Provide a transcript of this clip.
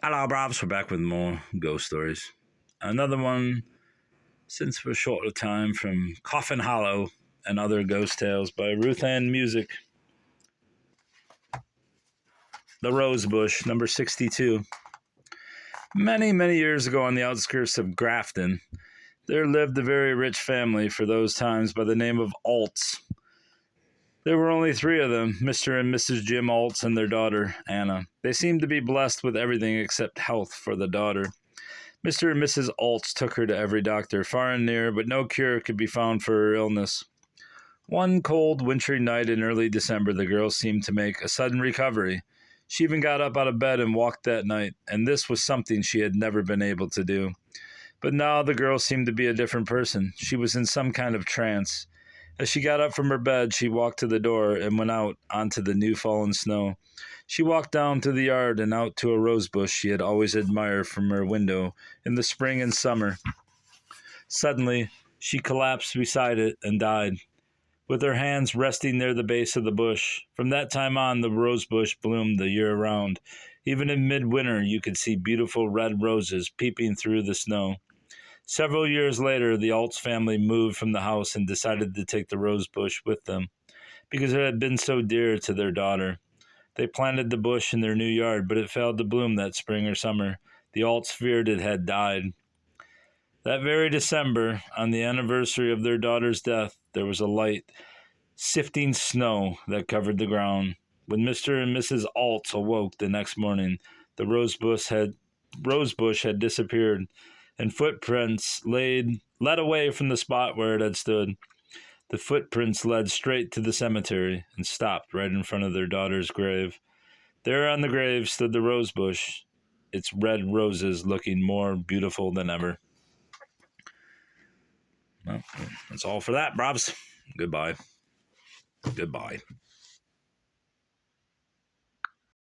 Hello, Bobs. We're back with more ghost stories. Another one, since we're short of time, from Coffin Hollow and Other Ghost Tales by Ruth and Musick. The Rosebush, number 62. Many, many years ago on the outskirts of Grafton, there lived a very rich family for those times by the name of Altz. There were only three of them, Mr. and Mrs. Jim Altz and their daughter, Anna. They seemed to be blessed with everything except health for the daughter. Mr. and Mrs. Altz took her to every doctor, far and near, but no cure could be found for her illness. One cold, wintry night in early December, the girl seemed to make a sudden recovery. She even got up out of bed and walked that night, and this was something she had never been able to do. But now the girl seemed to be a different person. She was in some kind of trance. As she got up from her bed, she walked to the door and went out onto the new fallen snow. She walked down to the yard and out to a rosebush she had always admired from her window in the spring and summer. Suddenly, she collapsed beside it and died, with her hands resting near the base of the bush. From that time on, the rosebush bloomed the year round. Even in midwinter, you could see beautiful red roses peeping through the snow. Several years later, the Altz family moved from the house and decided to take the rosebush with them, because it had been so dear to their daughter. They planted the bush in their new yard, but it failed to bloom that spring or summer. The Altz feared it had died. That very December, on the anniversary of their daughter's death, there was a light, sifting snow that covered the ground. When Mr. and Mrs. Altz awoke the next morning, the rosebush had disappeared, and footprints led away from the spot where it had stood. The footprints led straight to the cemetery and stopped right in front of their daughter's grave. There on the grave stood the rosebush, its red roses looking more beautiful than ever. Well, that's all for that, Brobs. Goodbye. Goodbye.